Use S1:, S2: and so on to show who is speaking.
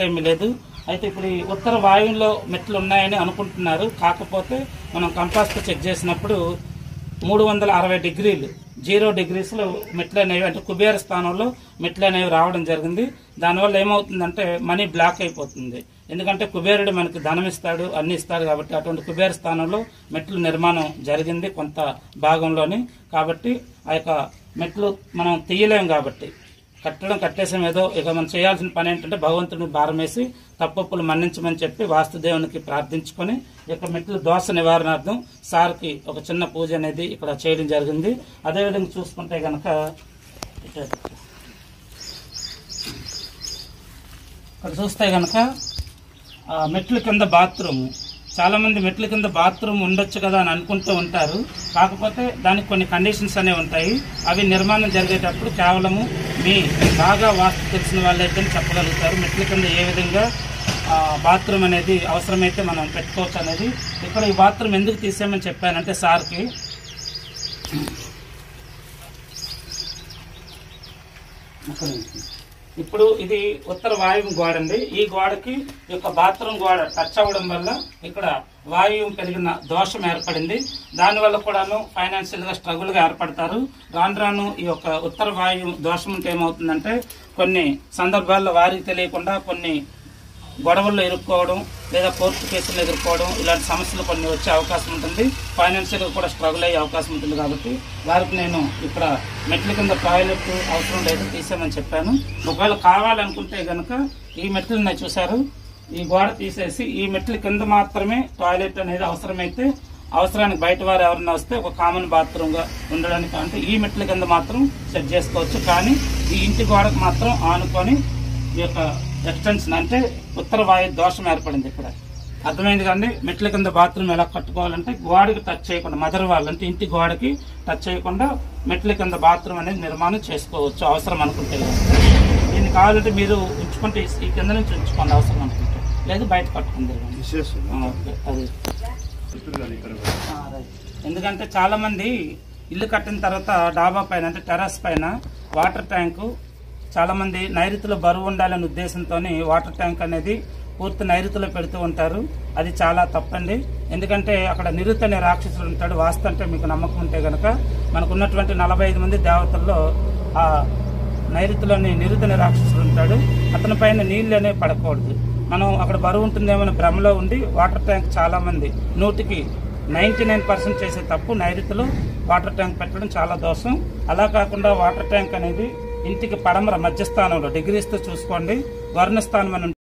S1: ఏమీ లేదు. అయితే ఇప్పుడు ఈ ఉత్తర వాయువులో మెట్లు ఉన్నాయని అనుకుంటున్నారు. కాకపోతే మనం కంపాస్తో చెక్ చేసినప్పుడు 360 డిగ్రీలు 0 డిగ్రీస్లో మెట్లు అనేవి, అంటే కుబేర స్థానంలో మెట్లు అనేవి రావడం జరిగింది. దానివల్ల ఏమవుతుందంటే మనీ బ్లాక్ అయిపోతుంది. ఎందుకంటే కుబేరుడు మనకి ధనం ఇస్తాడు, అన్ని ఇస్తాడు కాబట్టి అటువంటి కుబేర స్థానంలో మెట్లు నిర్మాణం జరిగింది కొంత భాగంలోని. కాబట్టి ఆ యొక్క మెట్లు మనం తీయలేం కాబట్టి కట్టేసాం. ఏదో ఇక మనం చేయాల్సిన పని ఏంటంటే భగవంతుడిని భారం వేసి తప్పులు మన్నించమని చెప్పి వాస్తుదేవునికి ప్రార్థించుకొని ఇక మెట్లు దోష నివారణార్థం సార్కి ఒక చిన్న పూజ అనేది ఇక్కడ చేయడం జరిగింది. అదేవిధంగా చూసుకుంటే గనక ఇక్కడ చూస్తే గనక మెట్ల కింద బాత్రూమ్, చాలా మంది మెట్ల కింద బాత్రూమ్ ఉండొచ్చు కదా అని అనుకుంటూ ఉంటారు. కాకపోతే దానికి కొన్ని కండిషన్స్ అనేవి ఉంటాయి. అవి నిర్మాణం జరిగేటప్పుడు కేవలము మీ బాగా వాస్తు తెలిసిన వాళ్ళైతే చెప్పగలుగుతారు మెట్ల కింద ఏ విధంగా బాత్రూమ్ అనేది అవసరమైతే మనం పెట్టుకోవచ్చు అనేది. ఇక్కడ ఈ బాత్రూమ్ ఎందుకు తీసామని చెప్పానంటే సార్కి ఇప్పుడు ఇది ఉత్తర వాయువు గోడ అండి. ఈ గోడకి యొక్క బాత్రూమ్ గోడ టచ్ అవ్వడం వల్ల ఇక్కడ వాయువు పెరిగిన దోషం ఏర్పడింది. దానివల్ల కూడాను ఫైనాన్షియల్ గా స్ట్రగుల్ గా ఏర్పడతారు. రాను ఈ యొక్క ఉత్తర వాయువు దోషం ఉంటే ఏమవుతుందంటే కొన్ని సందర్భాల్లో వారికి తెలియకుండా కొన్ని గొడవల్లో ఇరుక్కోవడం లేదా కోర్టు కేసులు ఎదుర్కోవడం ఇలాంటి సమస్యలు కొన్ని వచ్చే అవకాశం ఉంటుంది. ఫైనాన్షియల్గా కూడా స్ట్రగుల్ అయ్యే అవకాశం ఉంటుంది. కాబట్టి వారికి నేను ఇక్కడ మెట్ల కింద టాయిలెట్ అవసరం లేదు తీసామని చెప్పాను. ఒకవేళ కావాలనుకుంటే కనుక ఈ మెట్లను చూశారు, ఈ గోడ తీసేసి ఈ మెట్ల కింద మాత్రమే టాయిలెట్ అనేది అవసరమైతే అవసరానికి బయట వారు ఎవరైనా వస్తే ఒక కామన్ బాత్రూమ్గా ఉండడానికి అంటే ఈ మెట్ల కింద మాత్రం సెట్ చేసుకోవచ్చు. కానీ ఈ ఇంటి గోడకు మాత్రం ఆనుకొని ఈ యొక్క ఎక్స్టెన్షన్ అంటే ఉత్తర వాయు దోషం ఏర్పడింది. ఇక్కడ అర్థమైంది కానీ మెట్ల కింద బాత్రూమ్ ఎలా కట్టుకోవాలంటే గోడకి టచ్ చేయకుండా మదర్ వాళ్ళు అంటే ఇంటి గోడకి టచ్ చేయకుండా మెట్ల కింద బాత్రూమ్ అనేది నిర్మాణం చేసుకోవచ్చు అవసరం అనుకుంటే. దీన్ని కావాలంటే మీరు ఉంచుకుంటే ఈ కింద నుంచి ఉంచుకోండి అవసరం అనుకుంటే, లేదు బయట కట్టుకుంది. అది ఎందుకంటే చాలా మంది ఇల్లు కట్టిన తర్వాత డాబా పైన అంటే టెర్రస్ పైన వాటర్ ట్యాంకు చాలా మంది నైరుతిలో బరువు ఉండాలనే ఉద్దేశంతో వాటర్ ట్యాంక్ అనేది పూర్తి నైరుతిలో పెడుతూ ఉంటారు. అది చాలా తప్పండి. ఎందుకంటే అక్కడ నిరుతి అనే రాక్షసుడు ఉంటాడు. వాస్తు అంటే మీకు నమ్మకం ఉంటే కనుక మనకున్నటువంటి 45 మంది దేవతల్లో ఆ నైరుతిలోని నిరుతి అనే రాక్షసుడు ఉంటాడు. అతని పైన నీళ్ళు అనేవి పడకూడదు. మనం అక్కడ బరువు ఉంటుందేమో భ్రమలో ఉండి వాటర్ ట్యాంక్ చాలా మంది 100కి 99% చేసే తప్పు నైరుతిలో వాటర్ ట్యాంక్ పెట్టడం చాలా దోషం. అలా కాకుండా వాటర్ ట్యాంక్ అనేది ఇంటికి పడమర మధ్యస్థానంలో డిగ్రీస్తో చూసుకోండి. వర్ణస్థానం అని